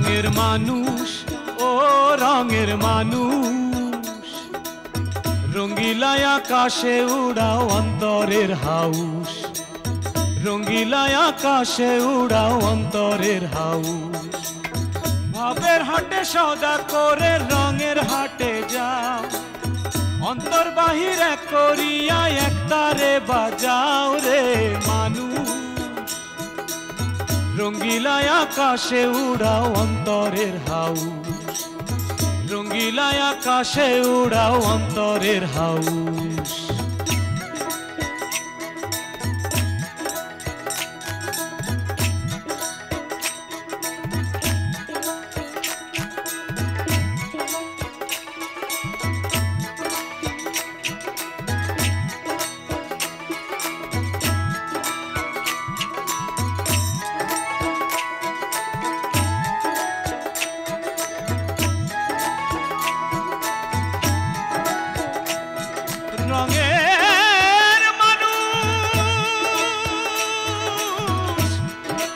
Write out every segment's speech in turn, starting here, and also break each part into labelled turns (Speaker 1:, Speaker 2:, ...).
Speaker 1: রঙের মানুষ ও রঙের মানুষ রঙ্গিলায় আকাশে উড়াও অন্তরের হাউস রঙ্গিলায় আকাশে উড়াও অন্তরের হাউস ভাবের হাটে সদা করে রঙের হাটে যাও অন্তর বাহির এক করিয়া একতারে বাজাও রে মানুষ রঙ্গিলায় আকাশে উড়াও অন্তরের হাউস রঙ্গিলায় আকাশে উড়াও অন্তরের হাউস রঙের মানুষ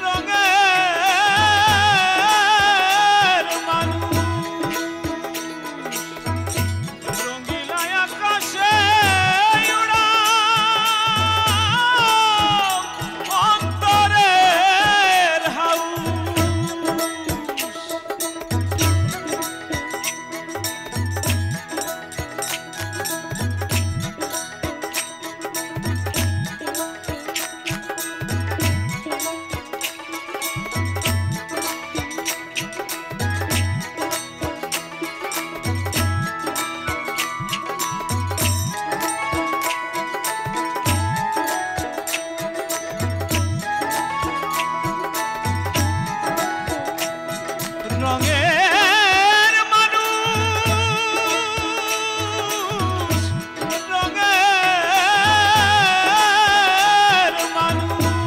Speaker 1: রঙের মানুষ রঙিলায় আকাশে উড়াও অন্তরের হাউস রঙের মানুষ রঙের মানুষ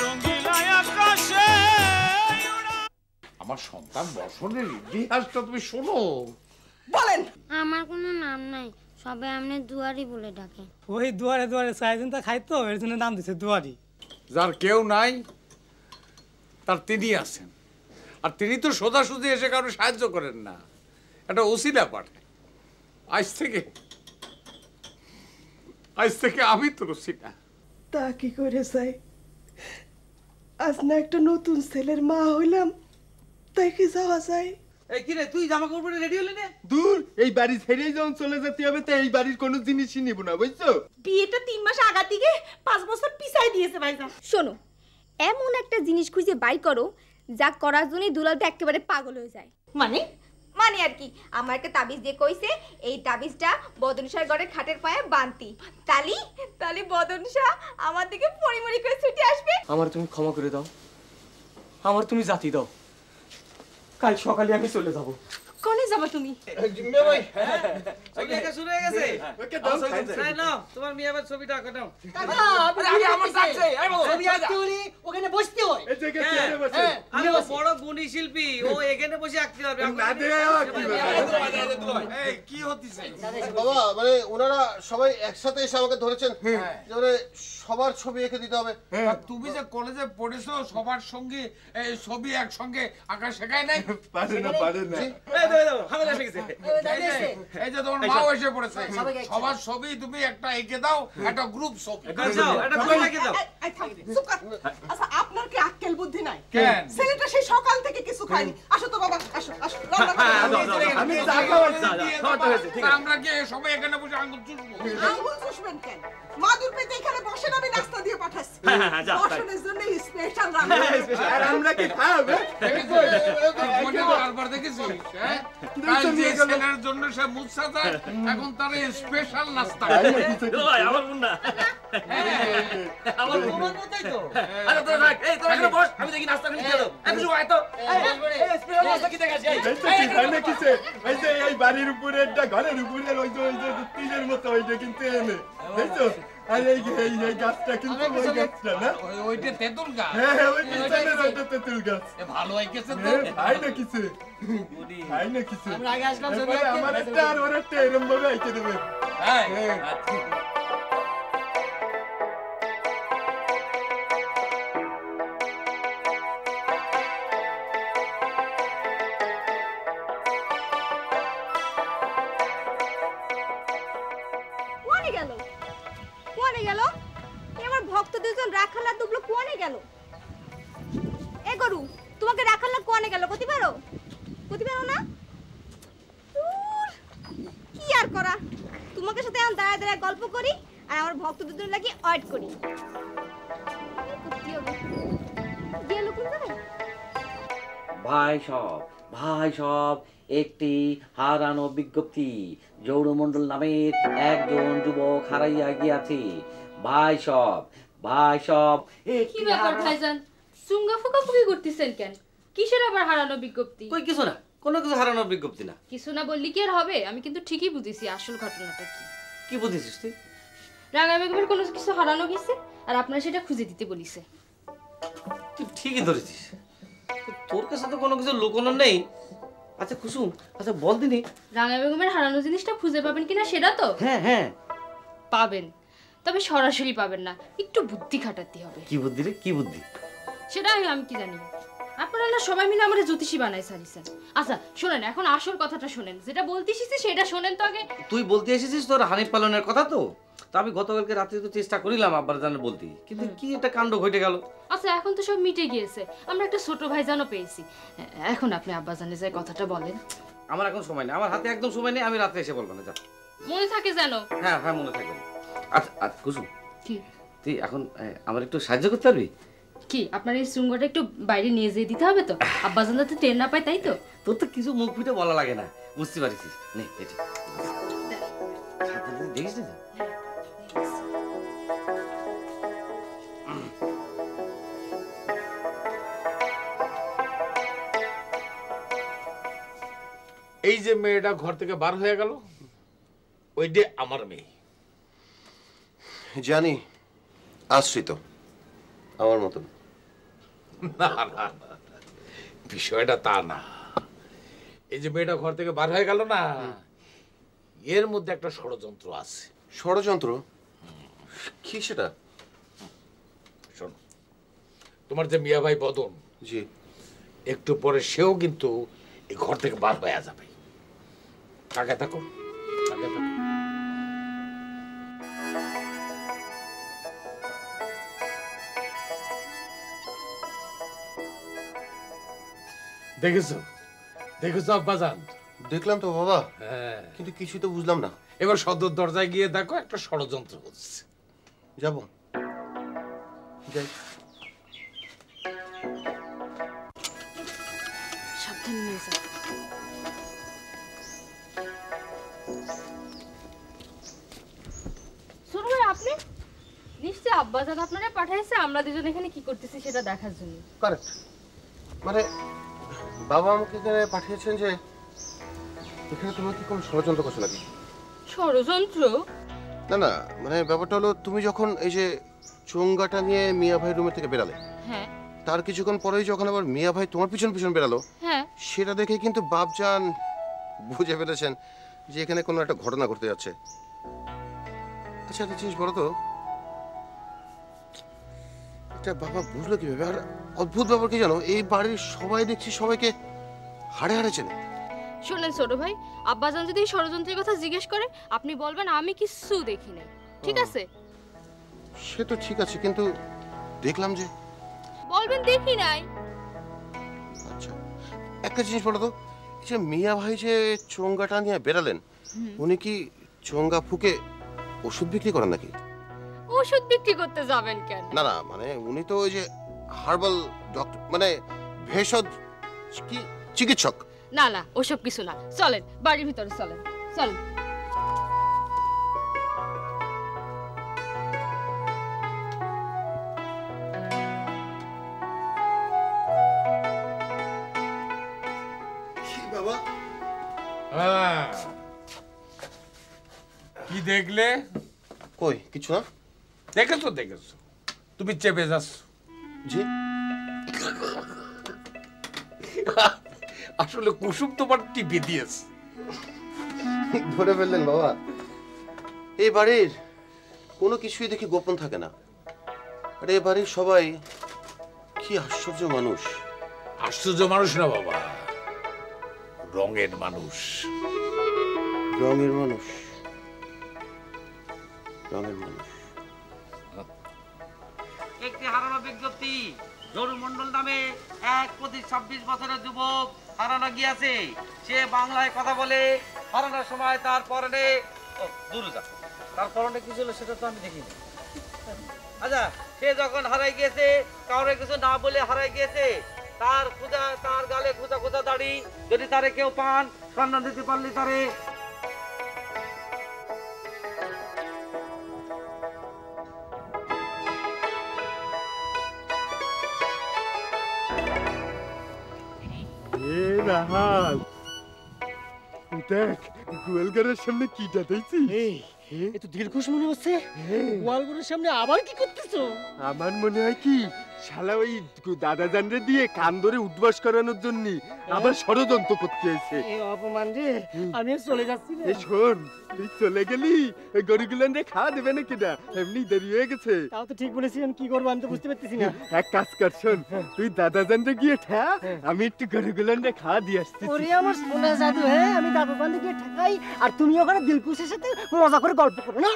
Speaker 1: রঙিলায় আকাশে
Speaker 2: আমার সন্তান বর্ষণের ইতিহাসটা তুমি শোনো।
Speaker 3: বলেন।
Speaker 4: আমার কোনো নাম নাই, সবাই আপনি দুয়ারি বলে ডাকে।
Speaker 5: ওই দুয়ারে দুয়ারে চাইছেন তা খাইতো, এর জন্য নাম দিছে দুয়ারি।
Speaker 2: যার কেউ নাই তার তিনি আছেন, আর তিনি তো সোজাসুজি এসে কারো সাহায্য করেন না, একটা ওসিলা পাঠায়। আজ থেকে আমি তো রসিনা।
Speaker 3: তা কি করে চাই? আজ না একটা নতুন ছেলের মা হইলাম, তাই কি যাওয়া যায়?
Speaker 6: এই কি রে, তুই জামা কাপড় রেডি হলি না?
Speaker 7: দূর, এই বাড়ি ছেড়েই যখন চলে যেতে হবে তো এই বাড়ির কোনো জিনিসই নিব না, বুঝছো?
Speaker 3: বিয়েটা 3 মাস আগা থেকে 5 বছর পিছাই দিয়েছে ভাইজান।
Speaker 8: শোনো, এমন একটা জিনিস খুঁজে বাই করো যা করার জন্যই দুলালটা একেবারে পাগল হয়ে যায়।
Speaker 3: মানে
Speaker 8: মানে আর কি, আমার একটা তাবিজ দিয়ে কইছে এই তাবিজটা বদনশার ঘরে খাটের পায়ে বানতি, তালি বদনশা আমার দিকে পরিমরি করে ছুটে আসবে।
Speaker 5: আমার তুমি ক্ষমা করে দাও, আমার তুমি জাতি দাও, কাল সকালে আমি চলে যাব।
Speaker 3: কোনে যাবা তুমি?
Speaker 7: জিম্মে ভাই,
Speaker 6: ছবিটা শুরু হয়ে গেছে।
Speaker 7: ওকে দাও,
Speaker 6: এই নাও তোমার মেয়ে আবার ছবিটা আঁকা নাও।
Speaker 3: আরে আমার যাচ্ছে, ছবি আঁকতে হলি ওখানে বসতে হয়।
Speaker 7: এই জায়গায় চেয়ারে বসে।
Speaker 6: আরে ও বড় গুণী শিল্পী, ও এখানে বসে আঁকতে পারবে।
Speaker 7: না দে
Speaker 2: এই কি হতিছে
Speaker 9: বাবা? মানে ওনারা সবাই একসাথে এসে আমাকে ধরেছেন যে মানে সবার ছবি এঁকে দিতে হবে।
Speaker 2: আর তুমি যে কলেজে পড়েছো, সবার সঙ্গে এই ছবি একসঙ্গে আঁকা শেখায় নাই?
Speaker 7: পারে না, পারে না।
Speaker 6: এই দাও হামলা এসে গেছে।
Speaker 2: এই যে তোমার মাও এসে পড়েছে, সবার ছবি তুমি একটা এঁকে দাও, একটা গ্রুপ ছবি
Speaker 6: যাও, এটা করে রেখে দাও।
Speaker 3: আচ্ছা, আপনার কি আক্কেল বুদ্ধি নাই?
Speaker 2: কেন?
Speaker 3: ছেলেটা সেই সকাল থেকে কিছু খায়নি। আসো তো বাবা, আসো আসো।
Speaker 7: আমি চা খাওয়াচ্ছি।
Speaker 2: আমরা কি সবাই এখানে বসে আঙ্গুল চুষবো?
Speaker 3: আঙ্গুল চুষবেন কেন? মাদুর পেতে এখানে বসেন, আমি নাস্তা দিয়ে পাঠাচ্ছি। বর্ষণের জন্য স্পেশাল রান্না।
Speaker 7: আর আমরা কি খাবো?
Speaker 2: বারবার দেখেছিস, হ্যাঁ? কাল যে ছেলের জন্য সে মুচ্ছা যায়, এখন তার স্পেশাল নাস্তা।
Speaker 6: আমার মুন্না। আমার তোমার মতই তো। আরে তোরা থাক, এই তোরা এখানে বস, আমি দেখি নাস্তা খেতে দাও। আমি শুনো আয় তো। এই স্পেশাল নাস্তা কি দেখাচ্ছি?
Speaker 7: এই যে এই বাড়ির উপরে একটা ঘরের উপরে ওই যে টিনের মতো ওইটা কিন্তু এনে বুঝছো? আর এই গাছটা কিন্তু ওই গাছটা না,
Speaker 2: ওইটা তেঁতুল গাছ।
Speaker 7: হ্যাঁ ওই পিছনের ওইটা তেঁতুল গাছ।
Speaker 2: ভালো হয়েছে তো।
Speaker 7: ভাই না কিছু, ভাই না কিছু। আমরা আগে আসলাম, আমার একটা আর ওর একটা এরম ভাবে আইতে দেবে।
Speaker 2: হ্যাঁ
Speaker 8: গেল? এ গরু, তোমাকে রাখার লোক কোনে গেল? গতি পারো না? দূর, কি আর করা, তোমাকে সাথে এখন দাঁড়ায় দাঁড়ায় গল্প করি আর আমার ভক্ত দুজন লাগি ওয়েট করি।
Speaker 6: ভাই সব একটি হারানো বিজ্ঞপ্তি। জৌড়মণ্ডল নামের একজন যুবক হারাইয়া গিয়াছে। ভাই সব
Speaker 10: কি ব্যাপার ভাইজান, সুঙ্গা ফুকাফুকি করতেছেন কেন? কিসের আবার হারানো বিজ্ঞপ্তি?
Speaker 6: কই কিছু না, কোনো কিছু হারানোর বিজ্ঞপ্তি না।
Speaker 10: কিছু না বললি কি আর হবে? আমি কিন্তু ঠিকই বুঝেছি আসল ঘটনাটা কি।
Speaker 6: কি বুঝেছিস তুই?
Speaker 10: রাঙা বেগমের কোনো কিছু হারানো গেছে আর আপনারা সেটা খুঁজে দিতে বলিছে।
Speaker 6: তুই ঠিকই ধরেছিস, তোর কাছে তো কোনো কিছু লুকোনো নেই। আচ্ছা কুসুম, আচ্ছা বল দিনি,
Speaker 10: রাঙা বেগমের হারানো জিনিসটা খুঁজে পাবেন কিনা সেটা তো?
Speaker 6: হ্যাঁ
Speaker 10: পাবেন, তবে সরাসরি পাবেন না, একটু বুদ্ধি খাটাতে হবে।
Speaker 6: কি বুদ্ধি রে? কি বুদ্ধি?
Speaker 10: সেটা আমি কি জানি। আপনারা না সবাই মিলে আমার জ্যোতিষী বানাই সারিছেন। আচ্ছা শোনেন, এখন আসল কথাটা শোনেন, যেটা বলতে এসেছি সেটা শোনেন তো আগে।
Speaker 6: তুই বলতে এসেছিস তোর হানিফ পালনের কথা তো? তা আমি গতকালকে রাত্রে তো চেষ্টা করিলাম আব্বার জানে বলতে, কিন্তু কি একটা কাণ্ড ঘটে গেল।
Speaker 10: আচ্ছা এখন তো সব মিটে গিয়েছে, আমরা একটা ছোট ভাইজানও পেয়েছি। এখন আপনি আব্বা জানে যে কথাটা বলেন।
Speaker 6: আমার এখন সময় নেই, আমার হাতে একদম সময় নেই, আমি রাতে এসে বলবো না। যা,
Speaker 10: মনে থাকে যেন।
Speaker 6: হ্যাঁ মনে থাকবে। আচ্ছা কুসুম,
Speaker 10: কি
Speaker 6: তুই এখন আমার একটু সাহায্য করতে পারবি?
Speaker 10: কি আপনার এই শৃঙ্গটা একটু বাইরে নিয়ে যেয়ে দিতে হবে তো? আব্বা জান যাতে টের না পায়, তাই তো?
Speaker 6: তোর তো কিছু মুখ ফুটে বলা লাগে না, বুঝতে পারিস। নে এটা দেখিস না?
Speaker 2: এই যে মেয়েটা ঘর থেকে বার হয়ে গেল, ওইটা আমার মেয়ে।
Speaker 9: জানি, আশ্রিত আমার মতন।
Speaker 2: না, বিষয়টা তা না। এই যে মেয়েটা ঘর থেকে বার হয়ে গেল না, এর মধ্যে একটা ষড়যন্ত্র আছে।
Speaker 9: ষড়যন্ত্র? কি সেটা?
Speaker 2: শোনো, তোমার যে মিয়া ভাই বদন,
Speaker 9: জি,
Speaker 2: একটু পরে সেও কিন্তু এই ঘর থেকে বার হয়ে যাবে। তাকে থাকো। দেখেছো আব্বাজান?
Speaker 9: দেখলাম তো বাবা,
Speaker 2: হ্যাঁ,
Speaker 9: কিন্তু কিছুই তো বুঝলাম না।
Speaker 2: এবার সদর দরজায় গিয়ে দেখো একটা ষড়যন্ত্র হচ্ছে।
Speaker 9: যাবো, যাই।
Speaker 10: সাবধানে নিয়ে যাও। ছোট ভাই, আপনি নিশ্চয় আব্বা জান আপনারা পাঠাইছে আমরা দুজন এখানে কি করতেছি সেটা দেখার জন্য।
Speaker 9: কারেক্ট, মানে বাবা আমাকে এখানে পাঠিয়েছেন যে এখানে তোমার কি কোনো ষড়যন্ত্র করছো নাকি?
Speaker 10: ষড়যন্ত্র?
Speaker 9: না, মানে ব্যাপারটা হলো, তুমি যখন এই যে চোঙ্গাটা নিয়ে মিয়া ভাই রুমের থেকে বেরালে,
Speaker 10: হ্যাঁ,
Speaker 9: তার কিছুক্ষণ পরেই যখন আবার মিয়া ভাই তোমার পিছন বেরালো,
Speaker 10: হ্যাঁ,
Speaker 9: সেটা দেখে কিন্তু বাপজান বুঝে ফেলেছেন যে এখানে কোনো একটা ঘটনা ঘটতে যাচ্ছে। আচ্ছা একটা জিনিস বলো তো, এটা বাবা বুঝলো কিভাবে? আর অদ্ভুত ব্যাপার কি জানো, এই বাড়ির সবাই দেখছি সবাইকে হাড়ে হাড়ে চেনে।
Speaker 10: শোনেন ছোট ভাই, আব্বাজান যদি এই ষড়যন্ত্রের কথা জিজ্ঞেস করে আপনি বলবেন আমি কিছু দেখি নাই, ঠিক আছে?
Speaker 9: সে তো ঠিক আছে, কিন্তু দেখলাম যে।
Speaker 10: বলবেন দেখি নাই।
Speaker 9: আচ্ছা একটা জিনিস বলো তো, এই যে মিয়া ভাই যে চোঙ্গাটা নিয়ে বেরালেন, উনি কি চোঙ্গা ফুকে ওষুধ বিক্রি করেন নাকি?
Speaker 10: ওষুধ বিক্রি করতে যাবেন কেন?
Speaker 9: না, মানে উনি তো ওই যে হার্বাল ডক্টর, মানে ভেষজ কি চিকিৎসক।
Speaker 10: না ওসব কিছু না, চলেন বাড়ির ভিতরে চলেন।
Speaker 9: বাবা
Speaker 2: কি দেখলে?
Speaker 9: কই কিছু না।
Speaker 2: দেখেছো তুমি চেপে যাচ্ছ।
Speaker 9: জি,
Speaker 2: আসলে কুসুম তোমার টিপে দিয়েছে।
Speaker 9: ধরে ফেললেন বাবা। এই বাড়ির কোনো কিছুই দেখি গোপন থাকে না, আর এই বাড়ির সবাই কি আশ্চর্য মানুষ।
Speaker 2: আশ্চর্য মানুষ না বাবা, রঙের মানুষ।
Speaker 9: রঙের মানুষ।
Speaker 6: একটি হারানো বিজ্ঞপ্তি। জরু মণ্ডল নামে এক 26 বছরের যুবক হারানো গিয়েছে। সে বাংলায় কথা বলে। হারানোর সময় তার পরনে তার পরনে কি ছিল সেটা তো আমি দেখিনি। আচ্ছা, সে যখন হারাই গিয়েছে কাউরে কিছু না বলে হারাই গিয়েছে। তার গালে খোঁজা খোঁজা দাড়ি। যদি তারে কেউ পান সন্ধান দিতে পারলে তারে
Speaker 7: রাহাল দেখ গোয়ালঘরের সামনে কিটা দেখছি।
Speaker 5: এ তো দীর্ঘশ মনে হচ্ছে। গোয়ালঘরের সামনে আবার কি করতেছো?
Speaker 7: আমার মনে হয় কি শালা ওই দাদা জানরে দিয়ে কান ধরে উদ্বাস করানোর জন্য আবার ষড়যন্ত্র করতে এসে।
Speaker 5: এই অপমান রে, আমি চলে যাচ্ছি রে।
Speaker 7: এই শোন, তুই চলে গেলি ওই গরুগুলান রে খাওয়া দেবে না কিনা? এমনি দেরি হয়ে গেছে।
Speaker 5: তাও তো ঠিক বলেছি, আমি কি করবো আমি তো বুঝতে পারতেছি না।
Speaker 7: এক কাজ কর, শোন তুই দাদা জানরে গিয়ে ঠা, আমি একটু গরুগুলান রে খাওয়া দিয়ে আসছি।
Speaker 5: ওরে আমার সোনা জাদু, হ্যাঁ আমি দাদু বান্ধে গিয়ে ঠেকাই আর তুমি ওখানে দিলকুশের সাথে মজা করে গল্প করো না।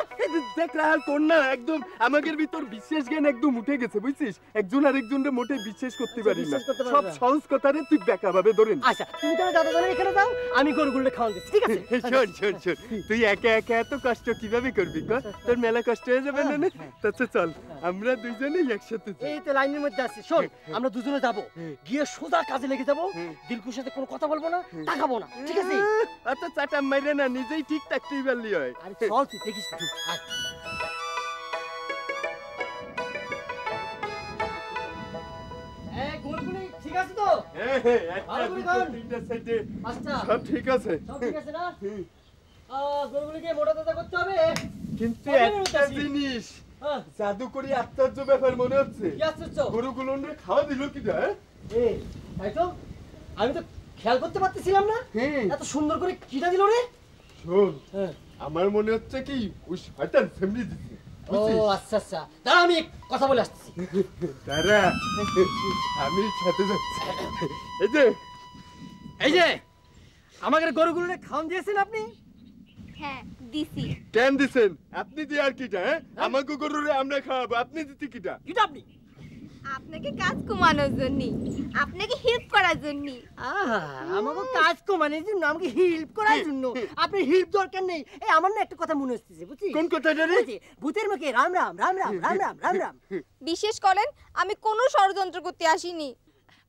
Speaker 7: দেখ রাহাল, তোর না একদম আমাদের ভিতর বিশ্বাস জ্ঞান একদম উঠে গেছে, বুঝছিস? একজন আরেকজনরে মোটে বিশ্বাস করতে পারি না। সব সহজ কথারে তুই বেকা ভাবে ধরেন।
Speaker 5: আচ্ছা তুমি তো দাদা জানের এখানে যাও, আমি গরুগুলো খাওয়া দিচ্ছি, ঠিক আছে?
Speaker 7: শোন শোন শোন, তুই একা একা এত কষ্ট কিভাবে করবি? তোর মেলা কষ্ট হয়ে যাবে না? আচ্ছা চল, আমরা দুইজনেই একসাথে যাই।
Speaker 5: এই তো লাইনের মধ্যে আছি। শোন, আমরা দুজনে যাবো, গিয়ে সোজা কাজে লেগে যাবো। দিলকুশের সাথে কোনো কথা বলবো না, তাকাবো না, ঠিক আছে?
Speaker 7: অত চাটা মাইরে না, নিজেই ঠিক থাকতেই পারলি হয়।
Speaker 5: আরে চল তুই দেখিস না। আয়। এই গরুগুলো ঠিক আছে তো?
Speaker 7: একটা দুটো তিনটা চারটে
Speaker 5: আচ্ছা
Speaker 7: সব ঠিক আছে।
Speaker 5: সব ঠিক আছে না? গরুগুলোকে মোটা তাজা করতে হবে।
Speaker 7: কিন্তু একটা জিনিস জাদু করি আশ্চর্য ব্যাপার মনে হচ্ছে।
Speaker 5: কি আশ্চর্য?
Speaker 7: গরুগুলো খাওয়া দিল কি?
Speaker 5: এই তাই তো, আমি তো খেয়াল করতে পারতেছিলাম না। এত সুন্দর করে কিটা দিল রে।
Speaker 7: শোন, আমার মনে হচ্ছে কি ওই শয়তান সেমনি দিছে।
Speaker 5: ও আচ্ছা আচ্ছা, দাঁড়া আমি কথা বলে আসতেছি।
Speaker 7: দাঁড়া, আমি সাথে যাচ্ছি।
Speaker 5: এই যে আমাকে গরুগুলো খাওয়ান দিয়েছেন আপনি?
Speaker 8: হ্যাঁ দিছি।
Speaker 7: কেন দিছেন? আপনি দিয়ে আর কিটা? আমাকে গরুরে আমরা খাওয়াবো, আপনি দিতে কিটা?
Speaker 5: কিটা আপনি?
Speaker 8: আপনাকে কাজ কমানোর জন্য, আপনাকে হেল্প করার জন্য।
Speaker 5: আমাকে কাজ কমানোর জন্য, আমাকে হেল্প করার জন্য? আপনি হেল্প দরকার নেই। এই আমার না একটা কথা মনে হচ্ছে, বুঝছিস?
Speaker 7: কোন কথাটা রে?
Speaker 5: ভূতের মুখে রাম রাম রাম রাম রাম রাম রাম রাম।
Speaker 8: বিশেষ করেন আমি কোনো ষড়যন্ত্র করতে আসিনি।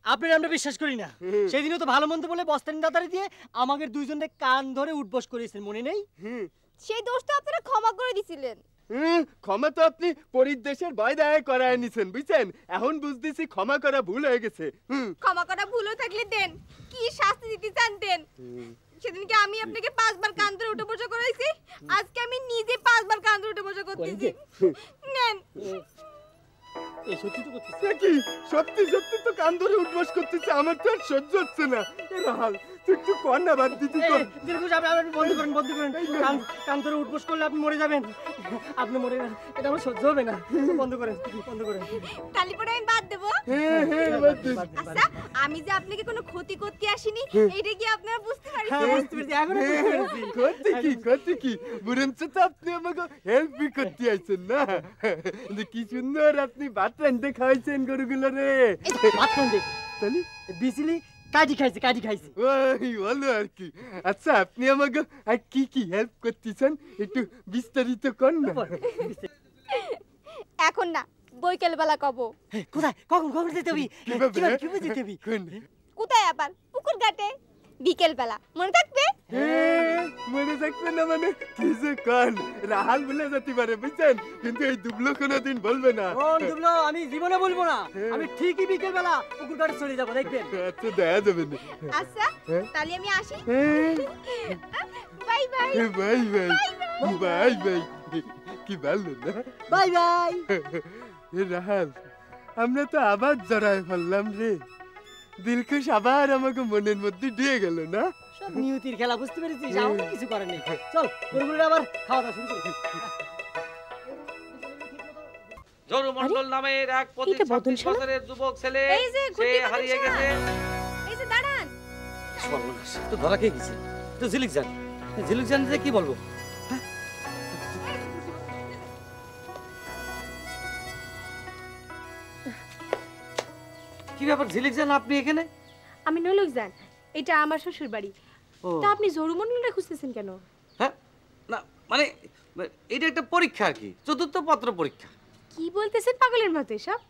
Speaker 5: আপনার আমরা বিশ্বাস করি না। সেদিনও তো ভালো মন্দ বলে বস্তানি দাদারি দিয়ে আমাদের দুইজনের কান ধরে উঠবস করেছেন, মনে নেই?
Speaker 8: সেই দোষটা আপনারা ক্ষমা করে দিছিলেন।
Speaker 7: ক্ষমা তো আপনি পরিদেশের ভয় দায় করায় নিছেন, বুঝছেন? এখন বুঝতেছি ক্ষমা করা ভুল হয়ে গেছে।
Speaker 8: ক্ষমা করা ভুল হয়ে থাকলে দেন, কি শাস্তি দিতে চান দেন। সেদিনকে আমি আপনাকে 5 বার কান ধরে উঠে বসা করাইছি, আজকে আমি নিজে 5 বার কান ধরে উঠে বসা করতেছি। নেন।
Speaker 5: এই সত্যি তো করতেছি।
Speaker 7: কি সত্যি সত্যি তো কান ধরে উঠবস করতেছে, আমার তো আর সহ্য হচ্ছে না। রাহাল তুই একটু কর না, বাদ দিতে কর।
Speaker 5: দীর্ঘ আপনি বন্ধ করেন, বন্ধ করেন। কান ধরে উঠবস করলে আপনি মরে যাবেন। আপনি মরে যাবেন, এটা আমার সহ্য হবে না। বন্ধ করেন, বন্ধ করেন।
Speaker 8: তালি পরে আমি বাদ দেবো। আচ্ছা, আমি যে আপনাকে কোনো ক্ষতি করতে আসিনি, এইটা কি আপনারা বুঝতে পারছেন?
Speaker 5: বুঝতে পেরেছি, এখন
Speaker 7: করতে কি বরঞ্চ তো আপনি আমাকে হেল্প করতে আইছেন না? কি সুন্দর আপনি ভাত রান্ধতে খাওয়াইছেন গরুগুলো রে।
Speaker 5: ভাত রান্ধতে?
Speaker 7: তাহলে
Speaker 5: বিসিলি কাটি খাইছে।
Speaker 7: ওই ভালো আর কি। আচ্ছা আপনি আমাকে আর কি কি হেল্প করতেছেন একটু বিস্তারিত কর না।
Speaker 8: এখন না, বৈকাল বেলা কব।
Speaker 5: কোথায়, কখন যেতে হবে? কিভাবে যেতে হবে?
Speaker 8: কোথায় আবার? পুকুর ঘাটে, বিকেল বেলা। মনে থাকবে?
Speaker 7: মনে থাকবে না মানে? কি যে কান রাহাল বলে যেতে পারে, বুঝছেন? কিন্তু এই দুবলো কোনোদিন বলবে না।
Speaker 5: দুবলো আমি জীবনে বলবো না। আমি ঠিকই বিকেল বেলা পুকুর ঘাটে চলে যাবো, দেখবেন।
Speaker 7: আচ্ছা দেখা যাবে না।
Speaker 8: আচ্ছা তাহলে আমি আসি। Bye bye.
Speaker 7: Bye bye bye bye. কি ভালো না?
Speaker 5: Bye bye.
Speaker 7: রাহাল আমরা তো আবার জড়ায় ফেললাম রে। দিলকুশ আবার আমাকে মনের মধ্যে দিয়ে গেল না?
Speaker 5: সব নিয়তির খেলা, বুঝতে পেরেছিস? আমাকে কিছু করার নেই। চল গরুগুলো আবার খাওয়া দাওয়া শুরু করি।
Speaker 6: জরু মণ্ডল নামের এক 25 বছরের যুবক ছেলে সে হারিয়ে গেছে।
Speaker 8: এই যে দাঁড়ান।
Speaker 6: সর্বনাশ, তো ধরা খেয়ে গেছে। তো ঝিলিক জান যে কি বলবো? ব্যাপার ঝিলিক জান, আপনি এখানে?
Speaker 8: আমি নলক যান, এটা আমার শ্বশুর বাড়ি। তা আপনি ঝরুমন্ডলটা খুঁজতেছেন কেন?
Speaker 6: হ্যাঁ, না মানে এটা একটা পরীক্ষা আর কি, চতুর্থ পত্র পরীক্ষা।
Speaker 8: কি বলতেছেন পাগলের মতো এসব?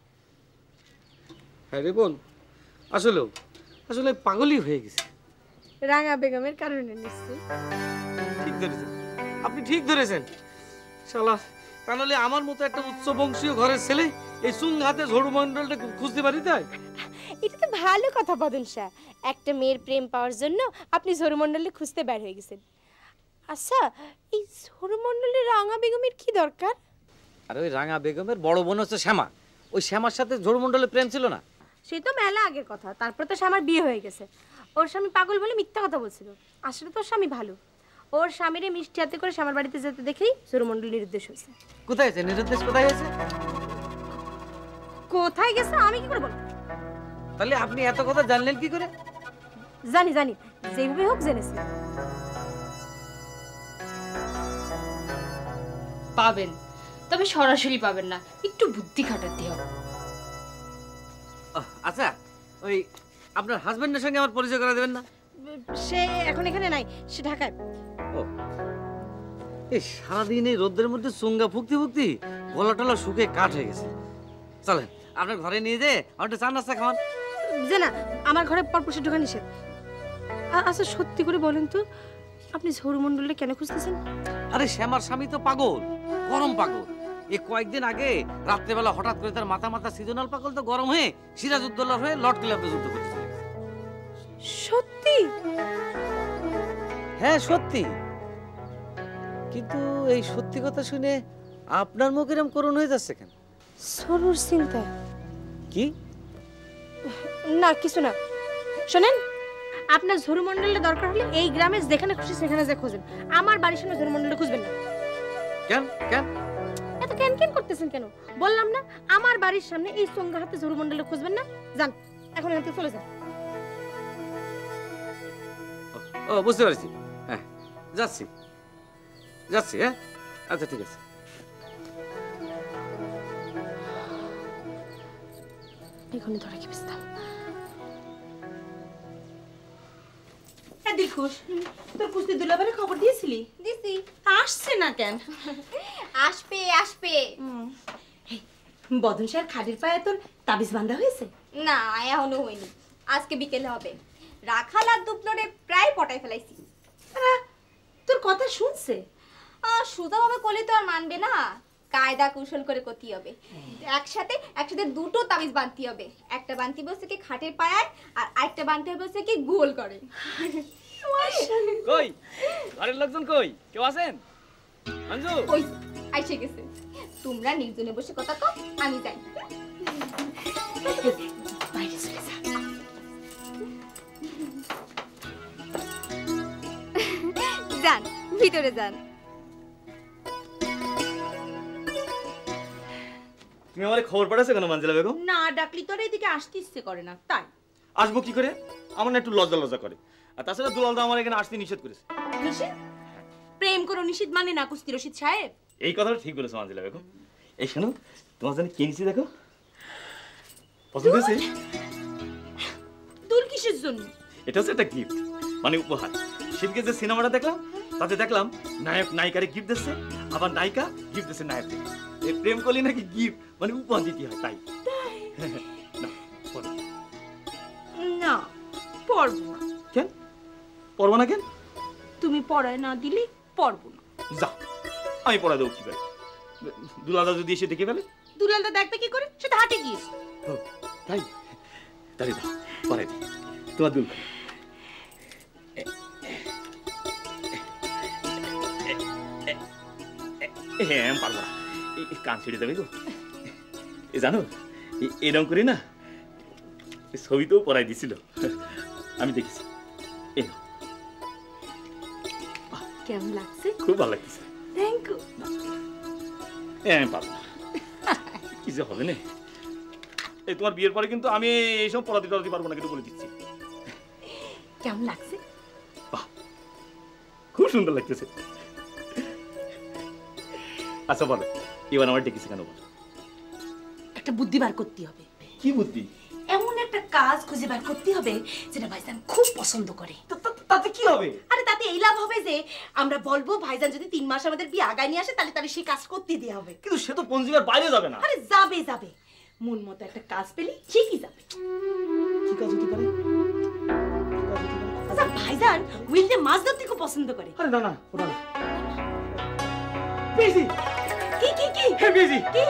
Speaker 6: হ্যাঁ রে বোন, আসলে আসলে পাগলই হয়ে গেছে।
Speaker 8: রাঙা বেগমের কারণে নিশ্চয়ই।
Speaker 6: ঠিক ধরেছেন, আপনি ঠিক ধরেছেন। শালা, তাহলে আমার মতো একটা উচ্চ বংশীয় ঘরের ছেলে এই সুং হাতে ঝড়ুমণ্ডলটা খুঁজতে পারি তাই?
Speaker 8: এটা তো ভালো কথা বদন শাহ, একটা মেয়ের প্রেম পাওয়ার জন্য আপনি ঝরুমণ্ডলে খুঁজতে বের হয়ে গেছেন। আচ্ছা, এই ঝরুমণ্ডলের রাঙা বেগমের কি দরকার?
Speaker 6: আরে ওই রাঙা বেগমের বড় বোন হচ্ছে শ্যামা, ওই শ্যামার সাথে ঝড়ুমণ্ডলের প্রেম ছিল না?
Speaker 8: সে তো মেলা আগের কথা, তারপর তো স্বামীর বিয়ে হয়ে গেছে। ওর স্বামী পাগল বলে মিথ্যা কথা বলছিল, আসলে তো ওর স্বামী ভালো। ওর স্বামীরে মিষ্টি হাতে করে স্বামীর বাড়িতে যেতে দেখেই ঝরুমণ্ডল নিরুদ্দেশ হয়েছে।
Speaker 6: কোথায় হয়েছে নিরুদ্দেশ? কোথায় হয়েছে?
Speaker 8: কোথায় গেছে আমি কি করে বলবো?
Speaker 6: তাহলে আপনি এত কথা জানলেন কি করে?
Speaker 8: জানি জানি, যেভাবে হোক জেনেছি।
Speaker 10: পাবেন, তবে সরাসরি পাবেন না, একটু বুদ্ধি খাটাতে হবে।
Speaker 6: আচ্ছা, ওই আপনার হাজবেন্ডের সঙ্গে আমার পরিচয় করে দেবেন না?
Speaker 8: সে এখন এখানে নাই, সে ঢাকায়।
Speaker 6: ও, এই সারাদিন এই রোদ্রের মধ্যে চুঙ্গা ফুকতে ফুকতে গলা টলা শুকে কাঠ হয়ে গেছে। চলেন আপনার ঘরে নিয়ে যেয়ে আমার একটু চা নাস্তা খাওয়ান।
Speaker 8: যে না, আমার ঘরে পরপুষে ঢোকা নিষেধ। আচ্ছা সত্যি করে বলেন তো, আপনি ঝরুমণ্ডলে কেন খুঁজতেছেন?
Speaker 6: আরে শ্যামার স্বামী তো পাগল, গরম পাগল। এই কয়েকদিন আগে রাত্রেবেলা হঠাৎ করে তার মাথা মাথা সিজনাল পাগল তো গরম হয়ে সিরাজউদ্দৌলা হয়ে লর্ড ক্লাবে যুদ্ধ করতে চলে গেছে।
Speaker 8: সত্যি?
Speaker 6: হ্যাঁ সত্যি, কিন্তু এই সত্যি কথা শুনে আপনার মুখ এরকম করুণ হয়ে যাচ্ছে কেন?
Speaker 8: সরুর চিন্তা।
Speaker 6: কি?
Speaker 8: না কিছু না। শোনেন, আপনার ঝরুমণ্ডলের দরকার হলে এই গ্রামে যেখানে খুশি সেখানে যে খোঁজেন, আমার বাড়ির সামনে ঝরুমণ্ডলে খুঁজবেন না।
Speaker 6: কেন কেন
Speaker 8: এত কেন কেন করতেছেন কেন? বললাম না, আমার বাড়ির সামনে এই সঙ্গা হাতে ঝরুমণ্ডলে খুঁজবেন না। যান, এখন এখান থেকে চলে যান।
Speaker 6: ও বুঝতে পারছি, হ্যাঁ যাচ্ছি যাচ্ছি। হ্যাঁ আচ্ছা ঠিক আছে।
Speaker 8: এখনই ধরে কি বুঝতাম।
Speaker 3: দিলখুশ, তোর কুস্তি দুলাবারে খবর দিয়েছিলি?
Speaker 8: দিছি।
Speaker 3: আসছে না কেন?
Speaker 8: আসবে আসবে।
Speaker 3: বদন শাহের খাটের পায়ে তোর তাবিজ বাঁধা হয়েছে?
Speaker 8: না, এখনো হয়নি, আজকে বিকেলে হবে। রাখাল আর দুপলরে প্রায় পটাই ফেলাইছি।
Speaker 3: তোর কথা শুনছে?
Speaker 8: সুজাভাবে করলে তো আর মানবে না, কায়দা কৌশল করে করতে হবে। একসাথে দুটো তাবিজ বাঁধতে হবে। একটা বাঁধতে বসে কি খাটের পায়ায়, আর আরেকটা বাঁধতে বসে কি গোল করে।
Speaker 11: কই ঘরের লোকজন কই? কেউ আছেন? মঞ্জু
Speaker 8: ওই আইসে গেছে। তোমরা নির্জনে বসে কথা কও, আমি যাই।
Speaker 3: বাইরে চলে যা।
Speaker 8: যান, ভিতরে যান।
Speaker 11: তুমি আমারে খবর পাঠাছো কেন মঞ্জুলা বেগম?
Speaker 3: না ডাকলি তোর এদিকে আসতে ইচ্ছে করে না, তাই।
Speaker 11: আসবো কি করে? আমার না একটু লজ্জা লজ্জা করে। আর তাছাড়া দুলালদা আমার এখানে আসতে নিষেধ করেছে।
Speaker 3: নিষেধ? প্রেম করো নিষেধ মানে না কুস্তি রশিদ সাহেব?
Speaker 11: এই কথাটা ঠিক বলেছো মঞ্জুলা বেগম। এই শোনো, তোমার জন্য কি নিয়েছি দেখো। পছন্দ হয়েছে?
Speaker 3: তোর কিসের জন্য?
Speaker 11: এটা হচ্ছে একটা গিফট, মানে উপহার। সেদিকে যে সিনেমাটা দেখলাম তাতে দেখলাম নায়ক নায়িকারে গিফট দিচ্ছে, আবার নায়িকা গিফট দিচ্ছে নায়ককে। এই প্রেম করলে নাকি গিফট মানে উপহার দিতে হয়, তাই। না পড়ো।
Speaker 3: না পড়বো না।
Speaker 11: কেন পড়বো না কেন?
Speaker 3: তুমি পড়ায় না দিলে পড়বো না।
Speaker 11: যা, আমি পড়া দেবো কি করে? দুলাদা যদি এসে দেখে ফেলে?
Speaker 3: দুলালদা দেখবে কি করে? সে তো হাটে গিয়েছে।
Speaker 11: তাই তাহলে দাও পরে দিই তোমার দুল। হ্যাঁ আমি পারবো না, কান ছেড়ে দেবে গো। জানো এরকম করে না ছবিতেও পড়াই দিছিল, আমি দেখেছি।
Speaker 3: কেমন লাগছে?
Speaker 11: খুব ভালো লাগতেছে।
Speaker 3: Thank you.
Speaker 11: আমি পারবো না, কি যে হবে না। এই তোমার বিয়ের পরে কিন্তু আমি এইসব পড়াতে টড়াতে পারবো না, কিন্তু বলে দিচ্ছি।
Speaker 3: কেমন লাগছে?
Speaker 11: বাহ, খুব সুন্দর লাগতেছে। আচ্ছা বলো, এবার আমার ডেকেছি কেন বলো?
Speaker 3: একটা বুদ্ধি বার করতে হবে।
Speaker 11: কি বুদ্ধি?
Speaker 3: এমন
Speaker 12: একটা কাজ খুঁজে বের করতে হবে যেটা ভাইজান খুব পছন্দ করে।
Speaker 11: তাতে কি হবে?
Speaker 12: আরে তাতে এই লাভ হবে যে আমরা বলবো ভাইজান যদি 3 মাস আমাদের বিয়ে আগায় নিয়ে আসে তাহলে তার সেই কাজ করতে দেওয়া হবে।
Speaker 11: কিন্তু সে তো পঞ্জিকার বাইরে যাবে না।
Speaker 12: আরে যাবে যাবে, মন মতো একটা কাজ পেলে ঠিকই যাবে।
Speaker 11: কি কাজ হতে পারে?
Speaker 12: আচ্ছা ভাইজান উইলতে মাছ ধরতে খুব পছন্দ করে।
Speaker 11: আরে না না, ওটা না। পেয়েছি।
Speaker 12: কি কি কি?
Speaker 11: হ্যাঁ পেয়েছি।
Speaker 12: কি?